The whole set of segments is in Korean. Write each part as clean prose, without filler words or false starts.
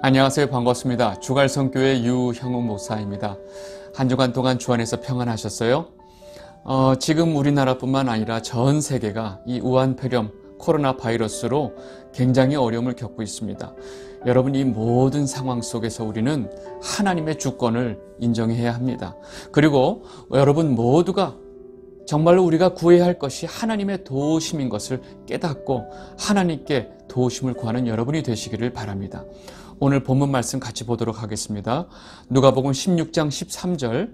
안녕하세요. 반갑습니다. 주갈성교회 유형욱 목사입니다. 한 주간 동안 주 안에서 평안하셨어요? 지금 우리나라뿐만 아니라 전 세계가 이 우한폐렴 코로나 바이러스로 굉장히 어려움을 겪고 있습니다. 여러분, 이 모든 상황 속에서 우리는 하나님의 주권을 인정해야 합니다. 그리고 여러분 모두가 정말로 우리가 구해야 할 것이 하나님의 도우심인 것을 깨닫고 하나님께 도우심을 구하는 여러분이 되시기를 바랍니다. 오늘 본문 말씀 같이 보도록 하겠습니다. 누가복음 16장 13절,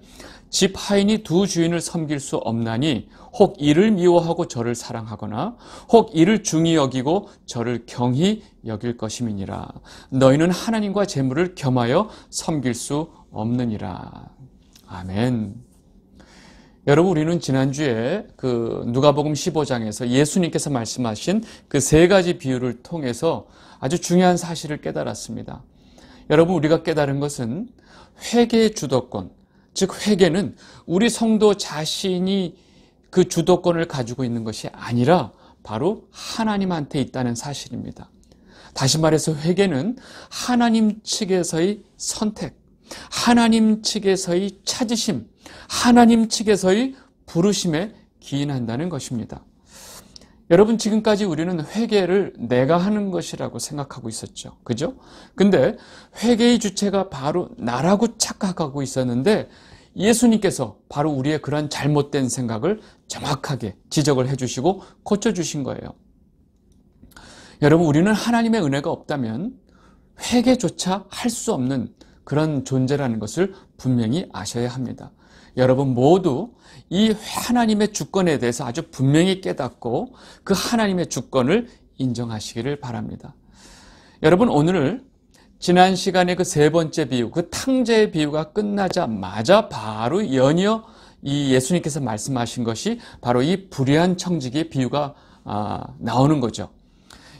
집 하인이 두 주인을 섬길 수 없나니 혹 이를 미워하고 저를 사랑하거나 혹 이를 중히 여기고 저를 경히 여길 것임이니라. 너희는 하나님과 재물을 겸하여 섬길 수 없느니라. 아멘. 여러분, 우리는 지난주에 누가복음 15장에서 예수님께서 말씀하신 그 세 가지 비유를 통해서 아주 중요한 사실을 깨달았습니다. 여러분, 우리가 깨달은 것은 회개의 주도권, 즉 회개는 우리 성도 자신이 그 주도권을 가지고 있는 것이 아니라 바로 하나님한테 있다는 사실입니다. 다시 말해서 회개는 하나님 측에서의 선택, 하나님 측에서의 찾으심, 하나님 측에서의 부르심에 기인한다는 것입니다. 여러분, 지금까지 우리는 회개를 내가 하는 것이라고 생각하고 있었죠. 그죠? 근데 회개의 주체가 바로 나라고 착각하고 있었는데 예수님께서 바로 우리의 그런 잘못된 생각을 정확하게 지적을 해주시고 고쳐주신 거예요. 여러분, 우리는 하나님의 은혜가 없다면 회개조차 할 수 없는 그런 존재라는 것을 분명히 아셔야 합니다. 여러분 모두 이 하나님의 주권에 대해서 아주 분명히 깨닫고 그 하나님의 주권을 인정하시기를 바랍니다. 여러분, 오늘 지난 시간에 그 세 번째 비유, 그 탕자의 비유가 끝나자마자 바로 연이어 이 예수님께서 말씀하신 것이 바로 이 불의한 청지기의 비유가 나오는 거죠.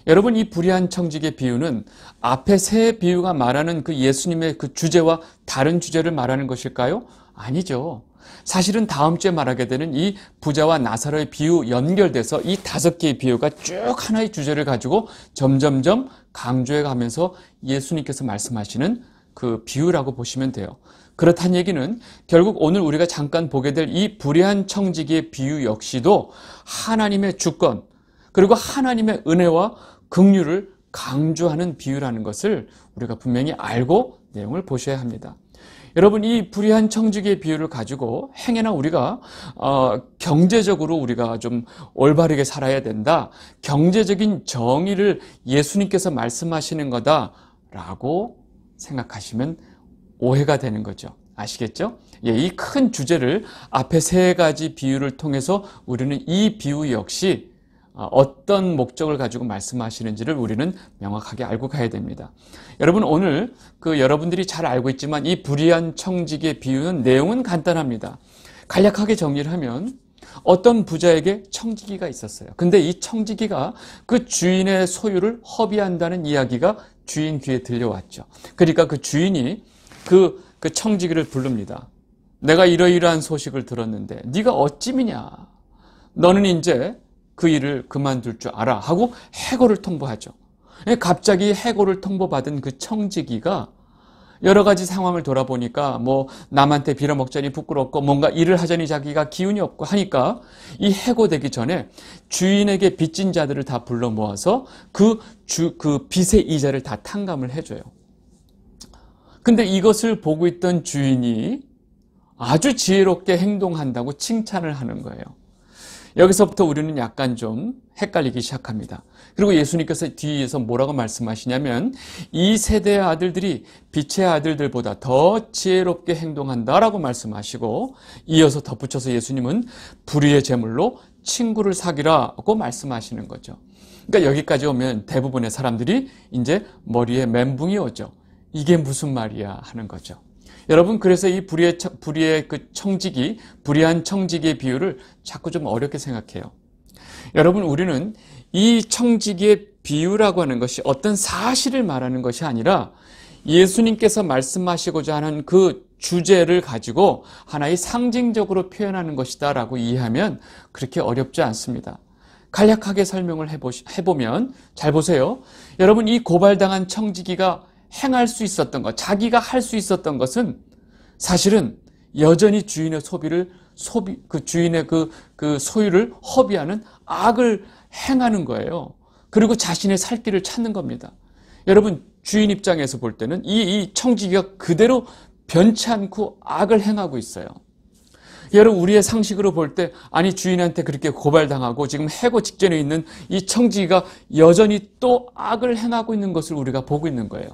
여러분, 이 불의한 청지기의 비유는 앞에 세 비유가 말하는 그 예수님의 그 주제와 다른 주제를 말하는 것일까요? 아니죠. 사실은 다음 주에 말하게 되는 이 부자와 나사로의 비유 연결돼서 이 다섯 개의 비유가 쭉 하나의 주제를 가지고 점점점 강조해 가면서 예수님께서 말씀하시는 그 비유라고 보시면 돼요. 그렇다는 얘기는 결국 오늘 우리가 잠깐 보게 될 이 불의한 청지기의 비유 역시도 하나님의 주권, 그리고 하나님의 은혜와 긍휼을 강조하는 비유라는 것을 우리가 분명히 알고 내용을 보셔야 합니다. 여러분, 이 불의한 청지기의 비유를 가지고 행여나 우리가 경제적으로 우리가 좀 올바르게 살아야 된다, 경제적인 정의를 예수님께서 말씀하시는 거다라고 생각하시면 오해가 되는 거죠. 아시겠죠? 이 큰 주제를 앞에 세 가지 비유를 통해서 우리는 이 비유 역시 어떤 목적을 가지고 말씀하시는지를 우리는 명확하게 알고 가야 됩니다. 여러분, 오늘 여러분들이 잘 알고 있지만 이 불의한 청지기의 비유는 내용은 간단합니다. 간략하게 정리를 하면 어떤 부자에게 청지기가 있었어요. 근데 이 청지기가 그 주인의 소유를 허비한다는 이야기가 주인 귀에 들려왔죠. 그러니까 그 주인이 그 청지기를 부릅니다. 내가 이러이러한 소식을 들었는데 네가 어찌미냐? 너는 이제 그 일을 그만둘 줄 알아 하고 해고를 통보하죠. 갑자기 해고를 통보받은 그 청지기가 여러 가지 상황을 돌아보니까 남한테 빌어먹자니 부끄럽고 뭔가 일을 하자니 자기가 기운이 없고 하니까 이 해고되기 전에 주인에게 빚진 자들을 다 불러 모아서 그 빚의 이자를 다 탕감을 해줘요. 근데 이것을 보고 있던 주인이 아주 지혜롭게 행동한다고 칭찬을 하는 거예요. 여기서부터 우리는 약간 좀 헷갈리기 시작합니다. 그리고 예수님께서 뒤에서 뭐라고 말씀하시냐면 이 세대의 아들들이 빛의 아들들보다 더 지혜롭게 행동한다라고 말씀하시고 이어서 덧붙여서 예수님은 불의의 제물로 친구를 사귀라고 말씀하시는 거죠. 그러니까 여기까지 오면 대부분의 사람들이 이제 머리에 멘붕이 오죠. 이게 무슨 말이야 하는 거죠. 여러분, 그래서 이 불의한 청지기의 비유를 자꾸 좀 어렵게 생각해요. 여러분, 우리는 이 청지기의 비유라고 하는 것이 어떤 사실을 말하는 것이 아니라 예수님께서 말씀하시고자 하는 그 주제를 가지고 하나의 상징적으로 표현하는 것이다 라고 이해하면 그렇게 어렵지 않습니다. 간략하게 설명을 해보면, 잘 보세요. 여러분, 이 고발당한 청지기가 행할 수 있었던 것, 자기가 할 수 있었던 것은 사실은 여전히 주인의 주인의 그 소유를 허비하는 악을 행하는 거예요. 그리고 자신의 살 길을 찾는 겁니다. 여러분, 주인 입장에서 볼 때는 이 청지기가 그대로 변치 않고 악을 행하고 있어요. 여러분, 우리의 상식으로 볼 때, 아니, 주인한테 그렇게 고발당하고 지금 해고 직전에 있는 이 청지기가 여전히 또 악을 행하고 있는 것을 우리가 보고 있는 거예요.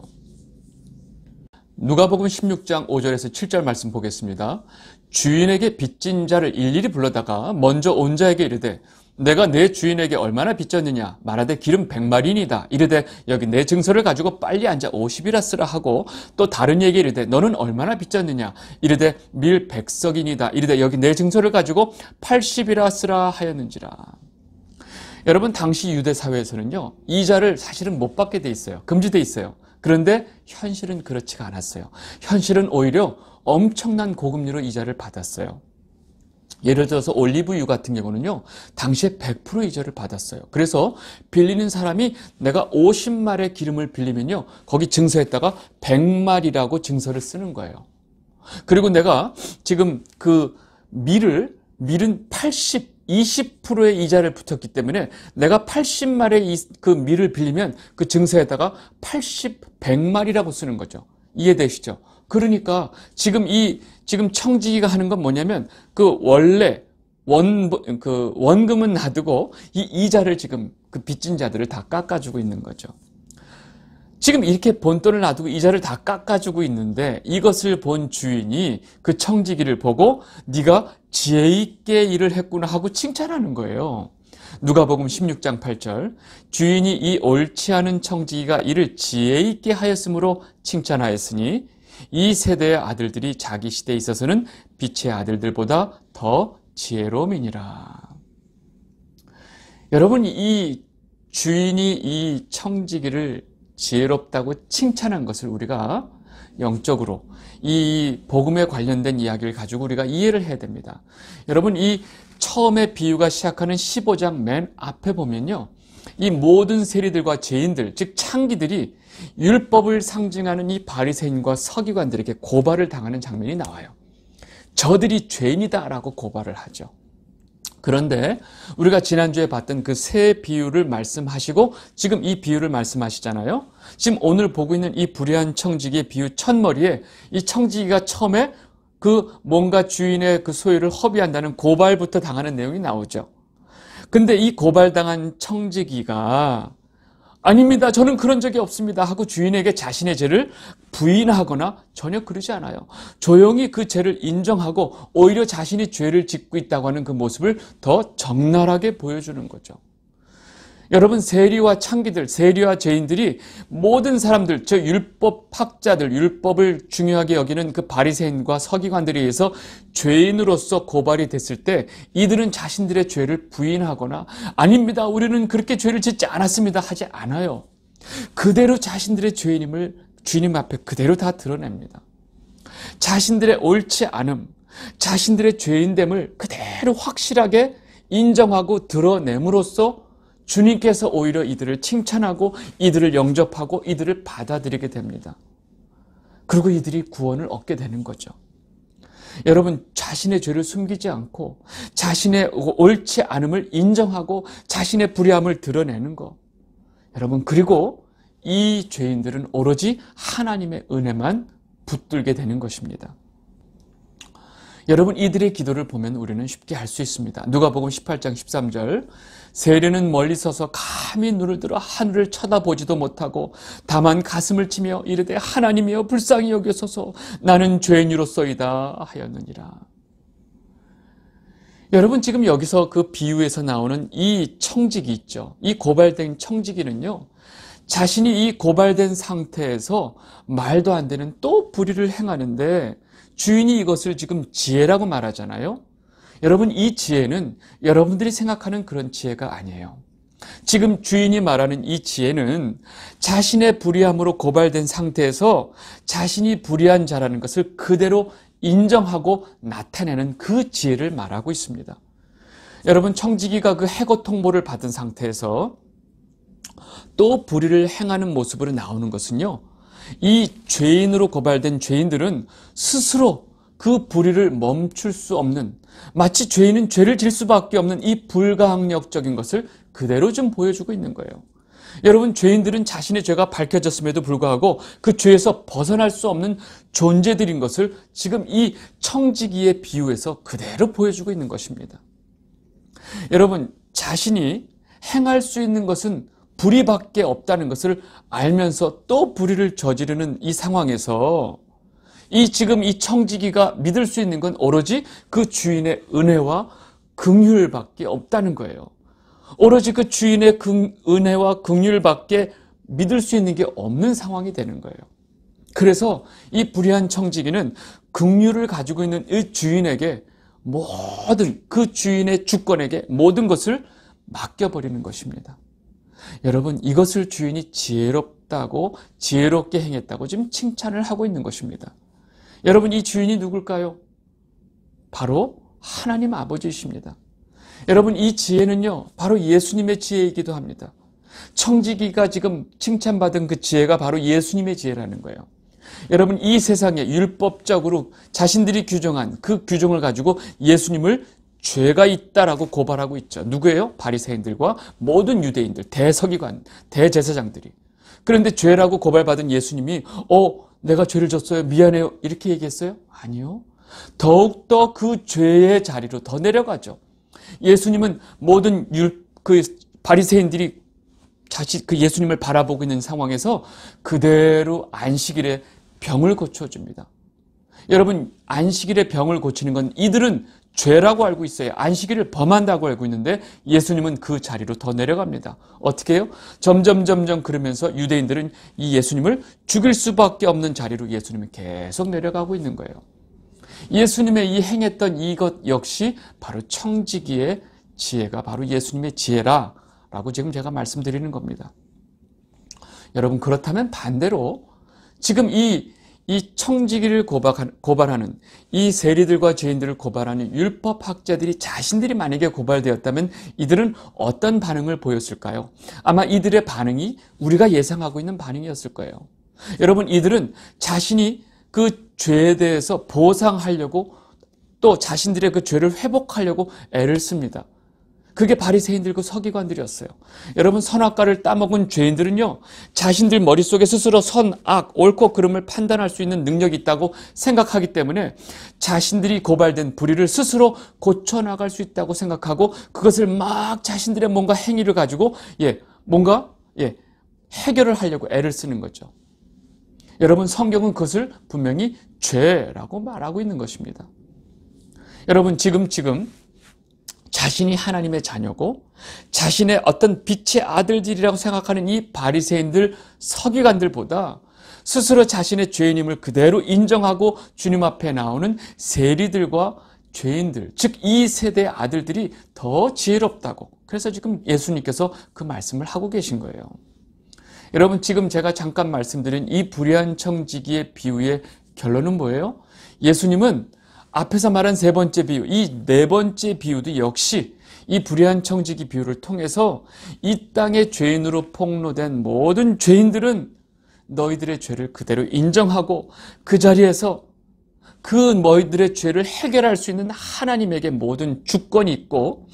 누가복음 16장 5절에서 7절 말씀 보겠습니다. 주인에게 빚진 자를 일일이 불러다가 먼저 온 자에게 이르되 내가 내 주인에게 얼마나 빚졌느냐 말하되 기름 100마리이다. 이르되 여기 내 증서를 가지고 빨리 앉아 50이라 쓰라 하고 또 다른 얘기 이르되 너는 얼마나 빚졌느냐 이르되 밀 100석이니다. 이르되 여기 내 증서를 가지고 80이라 쓰라 하였는지라. 여러분, 당시 유대 사회에서는요, 이자를 사실은 못 받게 돼 있어요. 금지돼 있어요. 그런데 현실은 그렇지가 않았어요. 현실은 오히려 엄청난 고금리로 이자를 받았어요. 예를 들어서 올리브유 같은 경우는요, 당시에 100% 이자를 받았어요. 그래서 빌리는 사람이 내가 50말의 기름을 빌리면요, 거기 증서에다가 100말이라고 증서를 쓰는 거예요. 그리고 내가 지금 그 밀은 20%의 이자를 붙였기 때문에 내가 80말의 그 밀을 빌리면 그 증서에다가 100말이라고 쓰는 거죠. 이해되시죠? 그러니까 지금 청지기가 하는 건 뭐냐면 그 원래 원금은 놔두고 이 이자를 지금 그 빚진 자들을 다 깎아주고 있는 거죠. 지금 이렇게 본돈을 놔두고 이자를 다 깎아주고 있는데 이것을 본 주인이 그 청지기를 보고 네가 지혜 있게 일을 했구나 하고 칭찬하는 거예요. 누가복음 16장 8절 주인이 이 옳지 않은 청지기가 이를 지혜 있게 하였으므로 칭찬하였으니 이 세대의 아들들이 자기 시대에 있어서는 빛의 아들들보다 더 지혜로움이니라. 여러분, 이 주인이 이 청지기를 지혜롭다고 칭찬한 것을 우리가 영적으로 이 복음에 관련된 이야기를 가지고 우리가 이해를 해야 됩니다. 여러분, 이 처음에 비유가 시작하는 15장 맨 앞에 보면요, 이 모든 세리들과 죄인들, 즉 창기들이 율법을 상징하는 이 바리새인과 서기관들에게 고발을 당하는 장면이 나와요. 저들이 죄인이다라고 고발을 하죠. 그런데 우리가 지난주에 봤던 그 새 비유를 말씀하시고 지금 이 비유를 말씀하시잖아요. 지금 오늘 보고 있는 이 불의한 청지기의 비유 첫머리에 이 청지기가 처음에 그 뭔가 주인의 그 소유를 허비한다는 고발부터 당하는 내용이 나오죠. 근데 이 고발당한 청지기가 아닙니다, 저는 그런 적이 없습니다 하고 주인에게 자신의 죄를 부인하거나 전혀 그러지 않아요. 조용히 그 죄를 인정하고 오히려 자신이 죄를 짓고 있다고 하는 그 모습을 더 적나라하게 보여주는 거죠. 여러분, 세리와 창기들, 세리와 죄인들이 모든 사람들, 저 율법학자들, 율법을 중요하게 여기는 그 바리새인과 서기관들에 의해서 죄인으로서 고발이 됐을 때 이들은 자신들의 죄를 부인하거나 아닙니다, 우리는 그렇게 죄를 짓지 않았습니다 하지 않아요. 그대로 자신들의 죄인임을 주님 앞에 그대로 다 드러냅니다. 자신들의 옳지 않음, 자신들의 죄인됨을 그대로 확실하게 인정하고 드러냄으로써 주님께서 오히려 이들을 칭찬하고 이들을 영접하고 이들을 받아들이게 됩니다. 그리고 이들이 구원을 얻게 되는 거죠. 여러분, 자신의 죄를 숨기지 않고 자신의 옳지 않음을 인정하고 자신의 불의함을 드러내는 것. 여러분, 그리고 이 죄인들은 오로지 하나님의 은혜만 붙들게 되는 것입니다. 여러분, 이들의 기도를 보면 우리는 쉽게 알 수 있습니다. 누가복음 18장 13절 세리는 멀리 서서 감히 눈을 들어 하늘을 쳐다보지도 못하고 다만 가슴을 치며 이르되 하나님이여 불쌍히 여기소서 나는 죄인으로소이다 하였느니라. 여러분, 지금 여기서 그 비유에서 나오는 이 청지기 있죠. 이 고발된 청지기는요, 자신이 이 고발된 상태에서 말도 안 되는 또 불의를 행하는데 주인이 이것을 지금 지혜라고 말하잖아요. 여러분, 이 지혜는 여러분들이 생각하는 그런 지혜가 아니에요. 지금 주인이 말하는 이 지혜는 자신의 불의함으로 고발된 상태에서 자신이 불의한 자라는 것을 그대로 인정하고 나타내는 그 지혜를 말하고 있습니다. 여러분, 청지기가 그 해고 통보를 받은 상태에서 또 불의를 행하는 모습으로 나오는 것은요, 이 죄인으로 고발된 죄인들은 스스로 그 불의를 멈출 수 없는, 마치 죄인은 죄를 질 수밖에 없는 이 불가항력적인 것을 그대로 좀 보여주고 있는 거예요. 여러분, 죄인들은 자신의 죄가 밝혀졌음에도 불구하고 그 죄에서 벗어날 수 없는 존재들인 것을 지금 이 청지기의 비유에서 그대로 보여주고 있는 것입니다. 여러분, 자신이 행할 수 있는 것은 불의밖에 없다는 것을 알면서 또 불의를 저지르는 이 상황에서 지금 이 청지기가 믿을 수 있는 건 오로지 그 주인의 은혜와 긍휼밖에 없다는 거예요. 오로지 그 주인의 은혜와 긍휼밖에 믿을 수 있는 게 없는 상황이 되는 거예요. 그래서 이 불의한 청지기는 긍휼을 가지고 있는 이 주인에게 모든, 그 주인의 주권에게 모든 것을 맡겨버리는 것입니다. 여러분, 이것을 주인이 지혜롭게 행했다고 지금 칭찬을 하고 있는 것입니다. 여러분, 이 주인이 누굴까요? 바로 하나님 아버지이십니다. 여러분, 이 지혜는요, 바로 예수님의 지혜이기도 합니다. 청지기가 지금 칭찬받은 그 지혜가 바로 예수님의 지혜라는 거예요. 여러분, 이 세상에 율법적으로 자신들이 규정한 그 규정을 가지고 예수님을 죄가 있다라고 고발하고 있죠. 누구예요? 바리새인들과 모든 유대인들, 대서기관, 대제사장들이. 그런데 죄라고 고발받은 예수님이 내가 죄를 졌어요, 미안해요, 이렇게 얘기했어요? 아니요. 더욱더 그 죄의 자리로 더 내려가죠. 예수님은 모든 그 바리새인들이 그 예수님을 바라보고 있는 상황에서 그대로 안식일에 병을 고쳐줍니다. 여러분, 안식일에 병을 고치는 건 이들은 죄라고 알고 있어요. 안식일을 범한다고 알고 있는데 예수님은 그 자리로 더 내려갑니다. 어떻게 해요? 점점 그러면서 유대인들은 이 예수님을 죽일 수밖에 없는 자리로 예수님은 계속 내려가고 있는 거예요. 예수님의 이 행했던 이것 역시 바로 청지기의 지혜가 바로 예수님의 지혜라라고 지금 제가 말씀드리는 겁니다. 여러분, 그렇다면 반대로 지금 이 청지기를 고발하는 이 세리들과 죄인들을 고발하는 율법학자들이 자신들이 만약에 고발되었다면 이들은 어떤 반응을 보였을까요? 아마 이들의 반응이 우리가 예상하고 있는 반응이었을 거예요. 여러분, 이들은 자신이 그 죄에 대해서 보상하려고 또 자신들의 그 죄를 회복하려고 애를 씁니다. 그게 바리새인들과 서기관들이었어요. 여러분, 선악과를 따먹은 죄인들은요, 자신들 머릿속에 스스로 선, 악, 옳고 그름을 판단할 수 있는 능력이 있다고 생각하기 때문에 자신들이 고발된 불의를 스스로 고쳐나갈 수 있다고 생각하고 그것을 막 자신들의 뭔가 행위를 가지고 해결을 하려고 애를 쓰는 거죠. 여러분, 성경은 그것을 분명히 죄라고 말하고 있는 것입니다. 여러분, 지금 자신이 하나님의 자녀고 자신의 어떤 빛의 아들들이라고 생각하는 이 바리새인들, 서기관들보다 스스로 자신의 죄인임을 그대로 인정하고 주님 앞에 나오는 세리들과 죄인들, 즉 이 세대의 아들들이 더 지혜롭다고, 그래서 지금 예수님께서 그 말씀을 하고 계신 거예요. 여러분, 지금 제가 잠깐 말씀드린 이 불의한 청지기의 비유의 결론은 뭐예요? 예수님은 앞에서 말한 세 번째 비유, 이 네 번째 비유도 역시 이 불의한 청지기 비유를 통해서 이 땅의 죄인으로 폭로된 모든 죄인들은 너희들의 죄를 그대로 인정하고 그 자리에서 그 너희들의 죄를 해결할 수 있는 하나님에게 모든 주권이 있고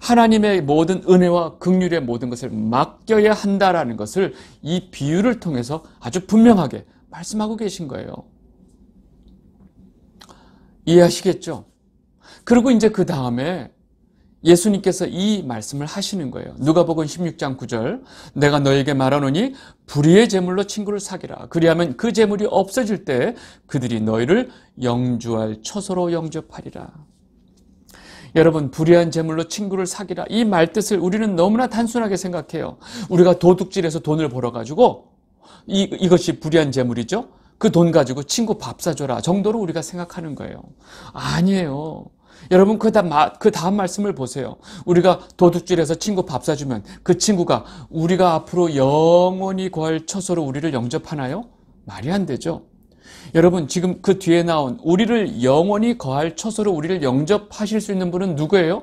하나님의 모든 은혜와 긍휼의 모든 것을 맡겨야 한다라는 것을 이 비유를 통해서 아주 분명하게 말씀하고 계신 거예요. 이해하시겠죠? 그리고 이제 그 다음에 예수님께서 이 말씀을 하시는 거예요. 누가복음 16장 9절, 내가 너에게 말하노니 불의의 제물로 친구를 사귀라. 그리하면 그 제물이 없어질 때 그들이 너희를 영주할 처소로 영접하리라. 여러분, 불의한 제물로 친구를 사귀라, 이 말뜻을 우리는 너무나 단순하게 생각해요. 우리가 도둑질해서 돈을 벌어가지고 이것이 불의한 제물이죠. 그 돈 가지고 친구 밥 사줘라 정도로 우리가 생각하는 거예요. 아니에요. 여러분, 그 다음 말씀을 보세요. 우리가 도둑질해서 친구 밥 사주면 그 친구가 우리가 앞으로 영원히 거할 처소로 우리를 영접하나요? 말이 안 되죠. 여러분, 지금 그 뒤에 나온 우리를 영원히 거할 처소로 우리를 영접하실 수 있는 분은 누구예요?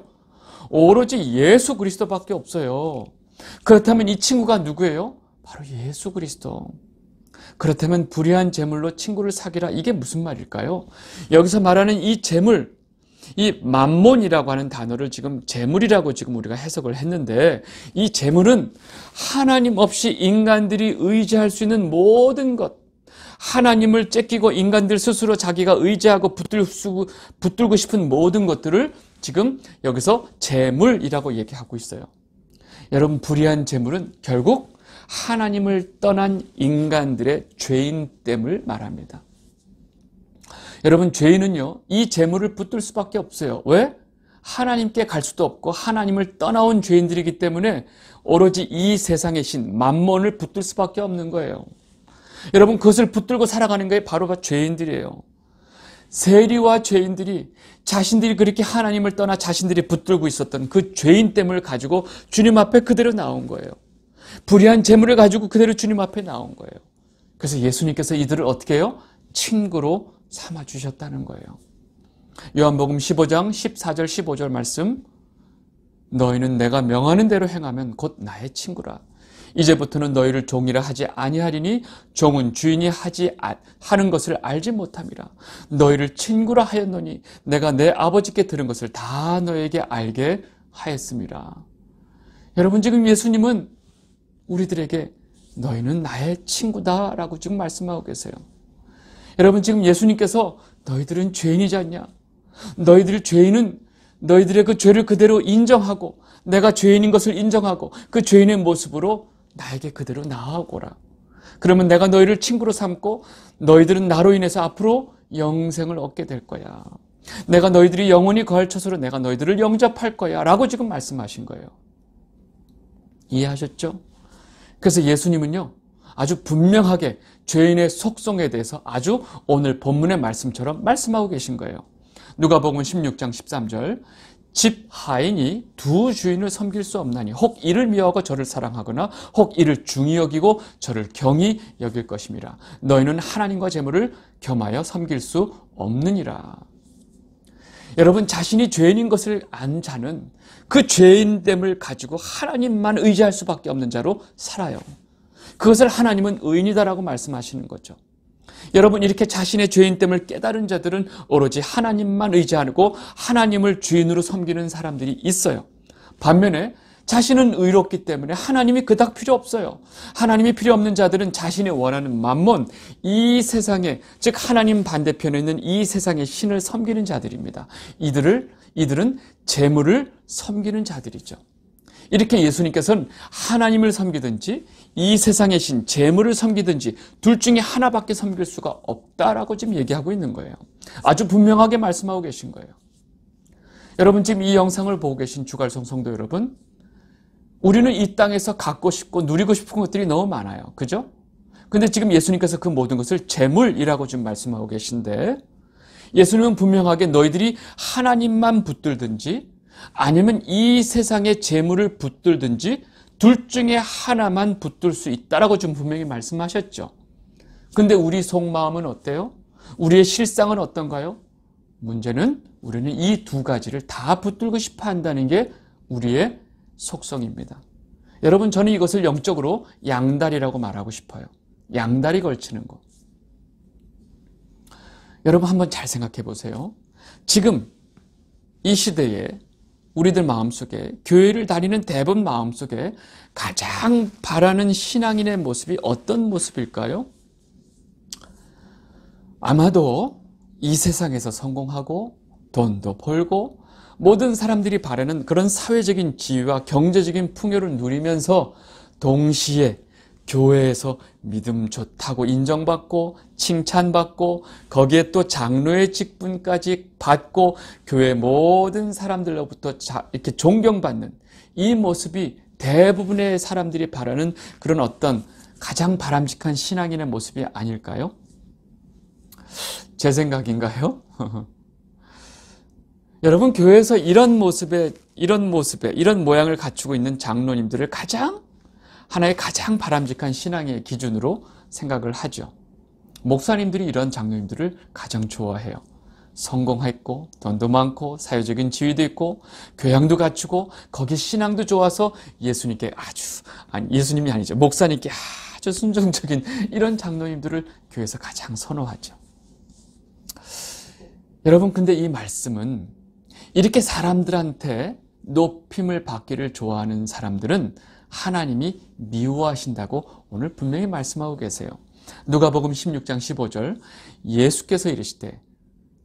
오로지 예수 그리스도밖에 없어요. 그렇다면 이 친구가 누구예요? 바로 예수 그리스도. 그렇다면 불의한 재물로 친구를 사귀라, 이게 무슨 말일까요? 여기서 말하는 이 재물, 이 맘몬이라고 하는 단어를 지금 재물이라고 지금 우리가 해석을 했는데, 이 재물은 하나님 없이 인간들이 의지할 수 있는 모든 것, 하나님을 째끼고 인간들 스스로 자기가 의지하고 붙들고 싶은 모든 것들을 지금 여기서 재물이라고 얘기하고 있어요. 여러분, 불의한 재물은 결국 하나님을 떠난 인간들의 죄인됨을 말합니다. 여러분, 죄인은요, 이 재물을 붙들 수밖에 없어요. 왜? 하나님께 갈 수도 없고 하나님을 떠나온 죄인들이기 때문에 오로지 이 세상의 신 맘몬을 붙들 수밖에 없는 거예요. 여러분, 그것을 붙들고 살아가는 게 바로 죄인들이에요. 세리와 죄인들이 자신들이 그렇게 하나님을 떠나 자신들이 붙들고 있었던 그 죄인됨을 가지고 주님 앞에 그대로 나온 거예요. 불의한 재물을 가지고 그대로 주님 앞에 나온 거예요. 그래서 예수님께서 이들을 어떻게 해요? 친구로 삼아주셨다는 거예요. 요한복음 15장 14절 15절 말씀, 너희는 내가 명하는 대로 행하면 곧 나의 친구라. 이제부터는 너희를 종이라 하지 아니하리니 종은 주인이 하는 것을 알지 못함이라. 너희를 친구라 하였노니 내가 내 아버지께 들은 것을 다 너에게 알게 하였음이라. 여러분, 지금 예수님은 우리들에게 너희는 나의 친구다라고 지금 말씀하고 계세요. 여러분, 지금 예수님께서 너희들은 죄인이지 않냐? 너희들 죄인은 너희들의 그 죄를 그대로 인정하고 내가 죄인인 것을 인정하고 그 죄인의 모습으로 나에게 그대로 나아오거라. 그러면 내가 너희를 친구로 삼고 너희들은 나로 인해서 앞으로 영생을 얻게 될 거야. 내가 너희들이 영원히 거할 처소로 내가 너희들을 영접할 거야 라고 지금 말씀하신 거예요. 이해하셨죠? 그래서 예수님은요, 아주 분명하게 죄인의 속성에 대해서 아주 오늘 본문의 말씀처럼 말씀하고 계신 거예요. 누가복음 16장 13절, 집 하인이 두 주인을 섬길 수 없나니 혹 이를 미워하고 저를 사랑하거나 혹 이를 중히 여기고 저를 경히 여길 것임이라. 너희는 하나님과 재물을 겸하여 섬길 수 없느니라. 여러분, 자신이 죄인인 것을 안 자는 그 죄인됨을 가지고 하나님만 의지할 수밖에 없는 자로 살아요. 그것을 하나님은 의인이다라고 말씀하시는 거죠. 여러분, 이렇게 자신의 죄인됨을 깨달은 자들은 오로지 하나님만 의지하고 하나님을 주인으로 섬기는 사람들이 있어요. 반면에 자신은 의롭기 때문에 하나님이 그닥 필요 없어요. 하나님이 필요 없는 자들은 자신이 원하는 맘몬, 이 세상에, 즉 하나님 반대편에 있는 이 세상의 신을 섬기는 자들입니다. 이들은 재물을 섬기는 자들이죠. 이렇게 예수님께서는 하나님을 섬기든지 이 세상의 신, 재물을 섬기든지 둘 중에 하나밖에 섬길 수가 없다라고 지금 얘기하고 있는 거예요. 아주 분명하게 말씀하고 계신 거예요. 여러분, 지금 이 영상을 보고 계신 주갈성 성도 여러분, 우리는 이 땅에서 갖고 싶고 누리고 싶은 것들이 너무 많아요. 그죠? 근데 지금 예수님께서 그 모든 것을 재물이라고 지금 말씀하고 계신데, 예수님은 분명하게 너희들이 하나님만 붙들든지 아니면 이 세상의 재물을 붙들든지 둘 중에 하나만 붙들 수 있다라고 좀 분명히 말씀하셨죠. 근데 우리 속마음은 어때요? 우리의 실상은 어떤가요? 문제는 우리는 이 두 가지를 다 붙들고 싶어 한다는 게 우리의 속성입니다. 여러분, 저는 이것을 영적으로 양다리라고 말하고 싶어요. 양다리 걸치는 거. 여러분, 한번 잘 생각해 보세요. 지금 이 시대에 우리들 마음속에, 교회를 다니는 대부분 마음속에 가장 바라는 신앙인의 모습이 어떤 모습일까요? 아마도 이 세상에서 성공하고 돈도 벌고 모든 사람들이 바라는 그런 사회적인 지위와 경제적인 풍요를 누리면서 동시에 교회에서 믿음 좋다고 인정받고 칭찬받고 거기에 또 장로의 직분까지 받고 교회 모든 사람들로부터 이렇게 존경받는 이 모습이 대부분의 사람들이 바라는 그런 어떤 가장 바람직한 신앙인의 모습이 아닐까요? 제 생각인가요? 여러분, 교회에서 이런 모양을 갖추고 있는 장로님들을 하나의 가장 바람직한 신앙의 기준으로 생각을 하죠. 목사님들이 이런 장로님들을 가장 좋아해요. 성공했고 돈도 많고 사회적인 지위도 있고 교양도 갖추고 거기 신앙도 좋아서 예수님께 예수님이 아니죠. 목사님께 아주 순종적인 이런 장로님들을 교회에서 가장 선호하죠. 여러분, 근데 이 말씀은 이렇게 사람들한테 높임을 받기를 좋아하는 사람들은 하나님이 미워하신다고 오늘 분명히 말씀하고 계세요. 누가복음 16장 15절, 예수께서 이르시되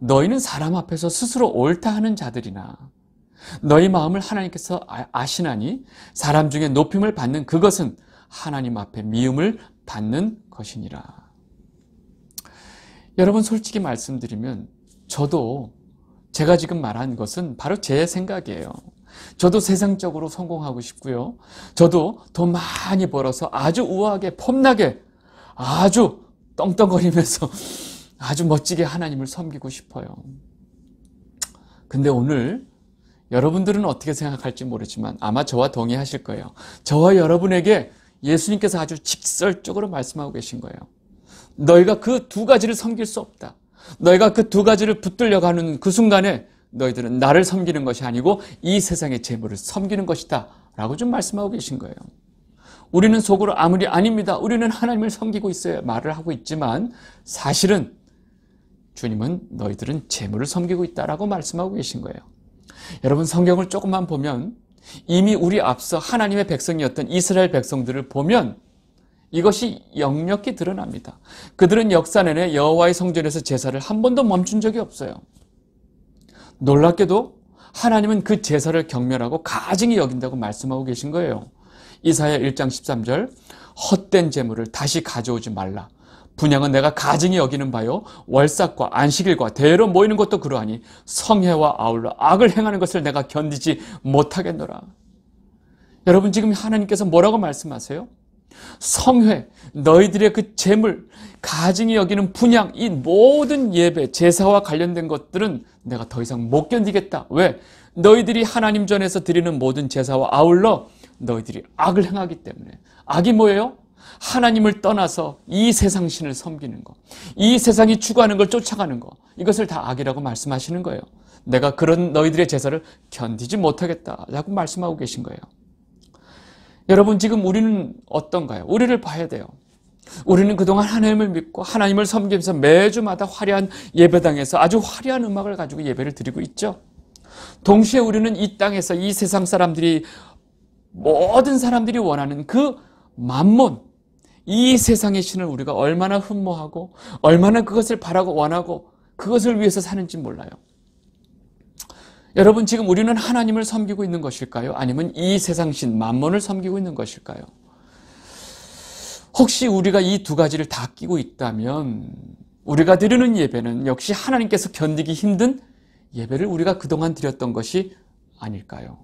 너희는 사람 앞에서 스스로 옳다 하는 자들이나 너희 마음을 하나님께서 아시나니 사람 중에 높임을 받는 그것은 하나님 앞에 미움을 받는 것이니라. 여러분, 솔직히 말씀드리면 저도 제가 지금 말한 것은 바로 제 생각이에요. 저도 세상적으로 성공하고 싶고요. 저도 돈 많이 벌어서 아주 우아하게 폼나게 아주 떵떵거리면서 아주 멋지게 하나님을 섬기고 싶어요. 근데 오늘 여러분들은 어떻게 생각할지 모르지만 아마 저와 동의하실 거예요. 저와 여러분에게 예수님께서 아주 직설적으로 말씀하고 계신 거예요. 너희가 그 두 가지를 섬길 수 없다. 너희가 그 두 가지를 붙들려 가는 그 순간에 너희들은 나를 섬기는 것이 아니고 이 세상의 재물을 섬기는 것이다 라고 좀 말씀하고 계신 거예요. 우리는 속으로 아닙니다. 우리는 하나님을 섬기고 있어요 말을 하고 있지만 사실은 주님은 너희들은 재물을 섬기고 있다라고 말씀하고 계신 거예요. 여러분, 성경을 조금만 보면 이미 우리 앞서 하나님의 백성이었던 이스라엘 백성들을 보면 이것이 역력히 드러납니다. 그들은 역사 내내 여호와의 성전에서 제사를 한 번도 멈춘 적이 없어요. 놀랍게도 하나님은 그 제사를 경멸하고 가증히 여긴다고 말씀하고 계신 거예요. 이사야 1장 13절, 헛된 제물을 다시 가져오지 말라. 분향은 내가 가증히 여기는 바요 월삭과 안식일과 대회로 모이는 것도 그러하니 성회와 아울러 악을 행하는 것을 내가 견디지 못하겠노라. 여러분, 지금 하나님께서 뭐라고 말씀하세요? 성회, 너희들의 그 제물, 가증히 여기는 분향, 이 모든 예배, 제사와 관련된 것들은 내가 더 이상 못 견디겠다. 왜? 너희들이 하나님 전에서 드리는 모든 제사와 아울러 너희들이 악을 행하기 때문에. 악이 뭐예요? 하나님을 떠나서 이 세상 신을 섬기는 것, 이 세상이 추구하는 걸 쫓아가는 것, 이것을 다 악이라고 말씀하시는 거예요. 내가 그런 너희들의 제사를 견디지 못하겠다라고 말씀하고 계신 거예요. 여러분, 지금 우리는 어떤가요? 우리를 봐야 돼요. 우리는 그동안 하나님을 믿고 하나님을 섬기면서 매주마다 화려한 예배당에서 아주 화려한 음악을 가지고 예배를 드리고 있죠. 동시에 우리는 이 땅에서 이 세상 사람들이, 모든 사람들이 원하는 그 만몬, 이 세상의 신을 우리가 얼마나 흠모하고 얼마나 그것을 바라고 원하고 그것을 위해서 사는지 몰라요. 여러분, 지금 우리는 하나님을 섬기고 있는 것일까요? 아니면 이 세상 신 만몬을 섬기고 있는 것일까요? 혹시 우리가 이 두 가지를 다 끼고 있다면 우리가 드리는 예배는 역시 하나님께서 견디기 힘든 예배를 우리가 그동안 드렸던 것이 아닐까요?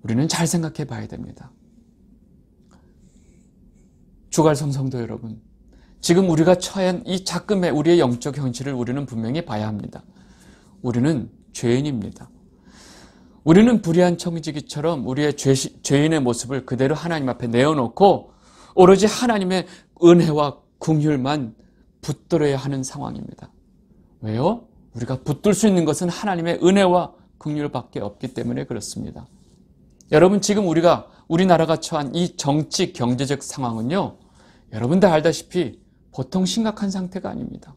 우리는 잘 생각해 봐야 됩니다. 주갈성 성도 여러분, 지금 우리가 처한 이 작금의 우리의 영적 현실을 우리는 분명히 봐야 합니다. 우리는 죄인입니다. 우리는 불의한 청지기처럼 우리의 죄인의 모습을 그대로 하나님 앞에 내어놓고 오로지 하나님의 은혜와 긍휼만 붙들어야 하는 상황입니다. 왜요? 우리가 붙들 수 있는 것은 하나님의 은혜와 긍휼밖에 없기 때문에 그렇습니다. 여러분, 지금 우리나라가 처한 이 정치 경제적 상황은요, 여러분 다 알다시피 보통 심각한 상태가 아닙니다.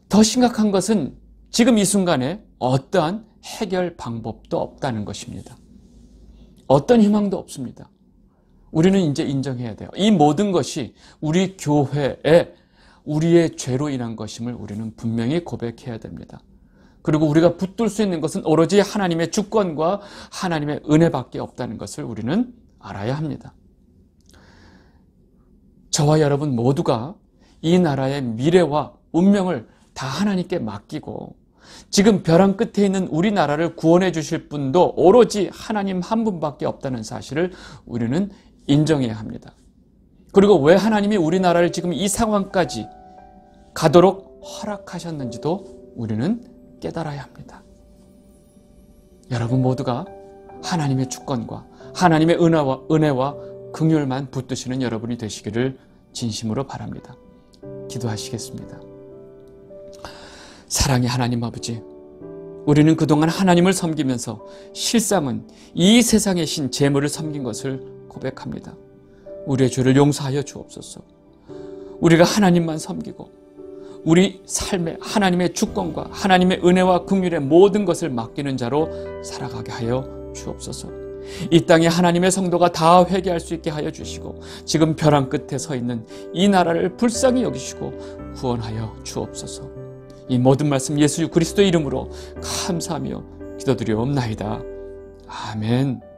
더 심각한 것은 지금 이 순간에 어떠한 해결 방법도 없다는 것입니다. 어떤 희망도 없습니다. 우리는 이제 인정해야 돼요. 이 모든 것이 우리 교회에 우리의 죄로 인한 것임을 우리는 분명히 고백해야 됩니다. 그리고 우리가 붙들 수 있는 것은 오로지 하나님의 주권과 하나님의 은혜밖에 없다는 것을 우리는 알아야 합니다. 저와 여러분 모두가 이 나라의 미래와 운명을 다 하나님께 맡기고 지금 벼랑 끝에 있는 우리나라를 구원해 주실 분도 오로지 하나님 한 분밖에 없다는 사실을 우리는 인정해야 합니다. 그리고 왜 하나님이 우리나라를 지금 이 상황까지 가도록 허락하셨는지도 우리는 깨달아야 합니다. 여러분 모두가 하나님의 주권과 하나님의 은혜와 긍휼만 붙드시는 여러분이 되시기를 진심으로 바랍니다. 기도하시겠습니다. 사랑의 하나님 아버지, 우리는 그동안 하나님을 섬기면서 실상은 이 세상의 신 재물을 섬긴 것을 고백합니다. 우리의 죄를 용서하여 주옵소서. 우리가 하나님만 섬기고 우리 삶에 하나님의 주권과 하나님의 은혜와 긍휼의 모든 것을 맡기는 자로 살아가게 하여 주옵소서. 이 땅에 하나님의 성도가 다 회개할 수 있게 하여 주시고 지금 벼랑 끝에 서 있는 이 나라를 불쌍히 여기시고 구원하여 주옵소서. 이 모든 말씀 예수 그리스도의 이름으로 감사하며 기도드리옵나이다. 아멘.